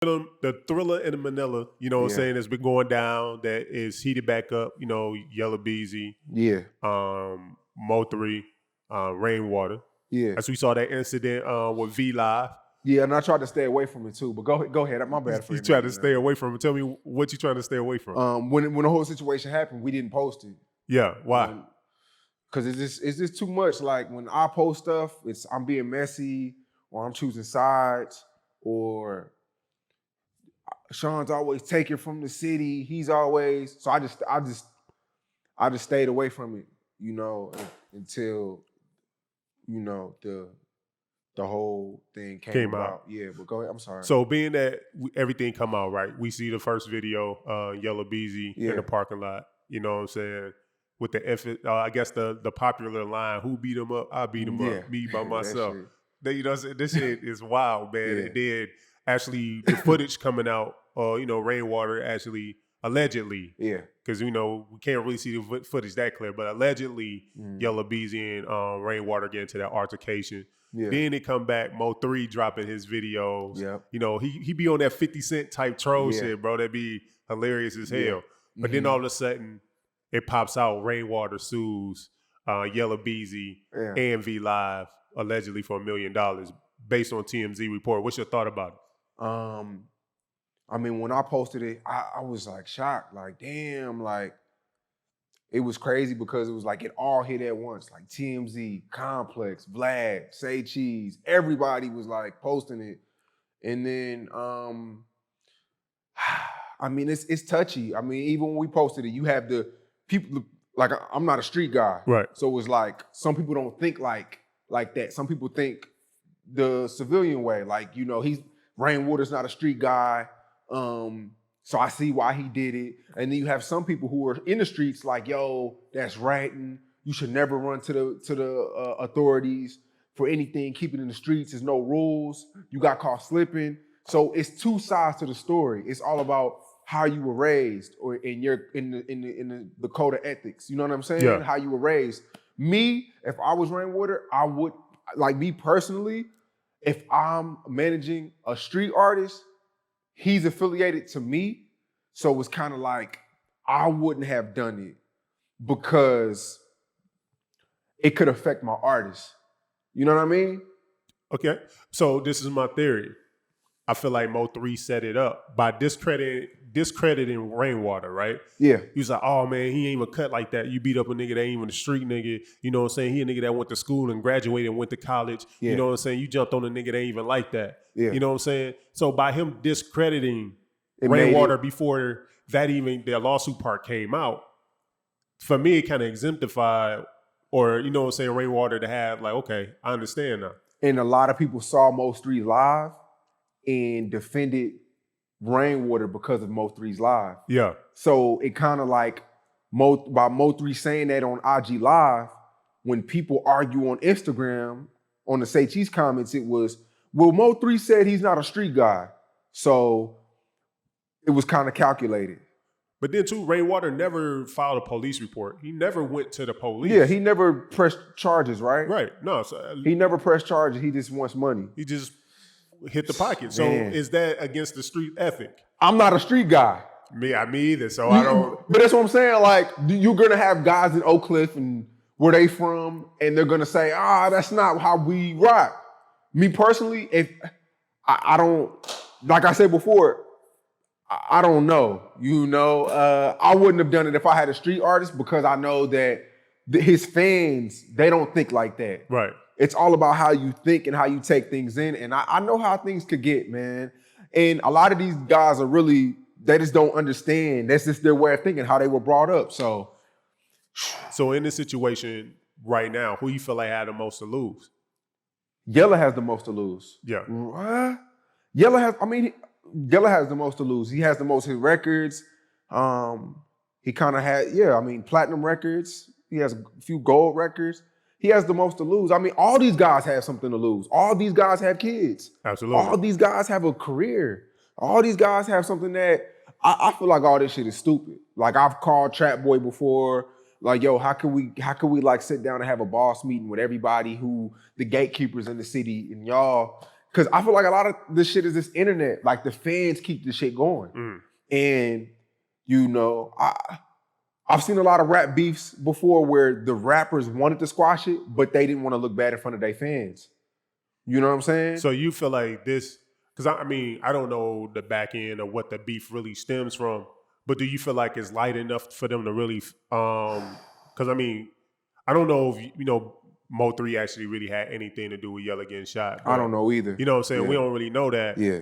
The thriller in Manila, you know what I'm Yeah. saying, has been going down. That is heated back up. You know, Yellabeezy, Yeah. Mo3, Rainwater. Yeah. As we saw that incident with V Live. Yeah, and I tried to stay away from it too. But go ahead. My bad for You try to interrupting stay that. away from it. Tell me what you trying to stay away from. When the whole situation happened, we didn't post it. Yeah, why? Because it's just too much. Like when I post stuff, I'm being messy, or I'm choosing sides, or Shawn's always taking from the city. He's always so I just stayed away from it, until the whole thing came about. Yeah, but go ahead. I'm sorry. So being that everything come out right, we see the first video, Yellabeezy in the parking lot. You know what I'm saying? With the I guess the popular line, "Who beat him up? I beat him up. Me by myself." This shit is wild, man. Yeah. And then actually the footage coming out, Rainwater actually allegedly, because we can't really see the footage that clear, but allegedly Yellabeezy and Rainwater get into that altercation. Yeah. Then it come back, Mo3 dropping his videos. Yep. He be on that 50 Cent type troll shit, bro. That'd be hilarious as hell. But then all of a sudden, it pops out Rainwater sues Yellabeezy and V Live allegedly for $1 million based on TMZ report. What's your thought about it? I mean, when I posted it, I was like shocked. Like, damn, like it was crazy because it was like it all hit at once. Like TMZ, Complex, Vlad, Say Cheese, everybody was like posting it. And then I mean, it's touchy. I mean, even when we posted it, you have the people, like I'm not a street guy. Right. So it's like some people don't think like that. Some people think the civilian way. Like, Rainwater's not a street guy. So I see why he did it. And then you have some people who are in the streets like, yo, that's ratting. You should never run to the authorities for anything. Keep it in the streets. There's no rules. You got caught slipping. So it's two sides to the story. It's all about how you were raised, or in the code of ethics. You know what I'm saying? Yeah. How you were raised. Me, if I was Rainwater, I would, like me personally, if I'm managing a street artist, he's affiliated to me, so it's kind of like I wouldn't have done it because it could affect my artist. You know what I mean? Okay, so this is my theory. I feel like Mo3 set it up by discrediting Rainwater, right? Yeah. He was like, oh man, he ain't even cut like that. You beat up a nigga that ain't even a street nigga. You know what I'm saying? He a nigga that went to school and graduated and went to college. Yeah. You know what I'm saying? You jumped on a nigga that ain't even like that. Yeah. You know what I'm saying? So by him discrediting Rainwater before that even their lawsuit part came out, for me it kind of exemplified, or you know what I'm saying, Rainwater to have like, okay, I understand now. And a lot of people saw Mo3 live and defended Rainwater because of Mo3's live. Yeah. So it kind of like by Mo3 saying that on IG Live, when people argue on Instagram on the Saycheesetv comments, it was, well, Mo3 said he's not a street guy. So it was kind of calculated. But then too, Rainwater never filed a police report. He never went to the police. Yeah, he never pressed charges, right? Right. No. He never pressed charges. He just wants money. He just hit the pocket. So is that against the street ethic? I'm not a street guy. Me either. So I don't. But that's what I'm saying. Like, you're gonna have guys in Oak Cliff and where they from, and they're gonna say, that's not how we rock. Me personally, if I don't, like I said before, I don't know. I wouldn't have done it if I had a street artist, because I know that his fans, they don't think like that. Right. It's all about how you think and how you take things in. And I know how things could get, man. And a lot of these guys are really, they just don't understand. That's just their way of thinking, how they were brought up. So in this situation right now, who you feel like had the most to lose? Yella has the most to lose. Yeah. What? Yella has the most to lose. He has the most hit records. He kind of had, platinum records. He has a few gold records. He has the most to lose. I mean, all these guys have something to lose. All these guys have kids. Absolutely. All these guys have a career. All these guys have something that I feel like all this shit is stupid. Like, I've called Trap Boy before. Like, yo, how can we like sit down and have a boss meeting with everybody who the gatekeepers in the city, and y'all Because I feel like a lot of this shit is this internet. Like the fans keep this shit going. And, you know, I've seen a lot of rap beefs before where the rappers wanted to squash it, but they didn't want to look bad in front of their fans. You know what I'm saying? So you feel like this, because I mean, I don't know the back end of what the beef really stems from, but do you feel like it's light enough for them to really, because I mean, I don't know if, you know, Mo3 actually really had anything to do with Yella getting shot. I don't know either. You know what I'm saying? We don't really know that. Yeah.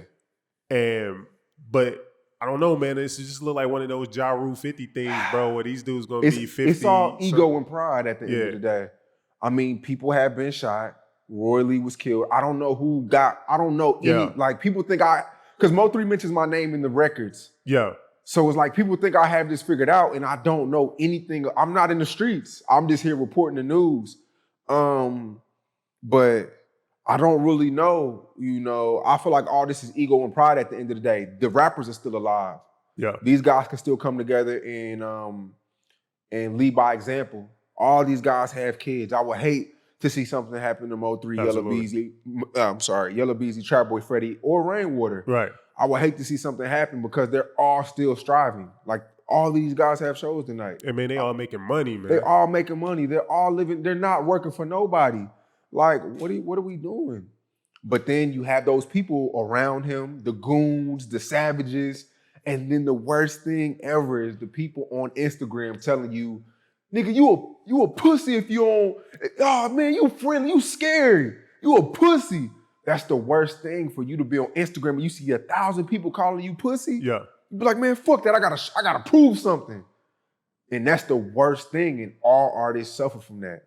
But I don't know, man. It just look like one of those Ja Rule 50 things, bro, where these dudes going to be 50. It's all ego and pride at the end of the day. I mean, people have been shot. Roy Lee was killed. I don't know who got, I don't know any, like people think because Mo3 mentions my name in the records. Yeah. So it's like people think I have this figured out and I don't know anything. I'm not in the streets. I'm just here reporting the news. But I don't really know, you know. I feel like all this is ego and pride at the end of the day. The rappers are still alive. Yeah. These guys can still come together and lead by example. All these guys have kids. I would hate to see something happen to Mo3, Yellabeezy, Yellabeezy, Trap Boy Freddy, or Rainwater. Right. I would hate to see something happen because they're all still striving. Like all these guys have shows tonight. I mean, they all making money, man. They all making money. They're all living. They're not working for nobody. Like, what are we doing? But then you have those people around him, the goons, the savages, and then the worst thing ever is the people on Instagram telling you, nigga, you a pussy if you don't, oh man, you friendly, you scary, you a pussy. That's the worst thing for you to be on Instagram and you see 1,000 people calling you pussy. Yeah. You be like, man, fuck that, I gotta prove something. And that's the worst thing, and all artists suffer from that.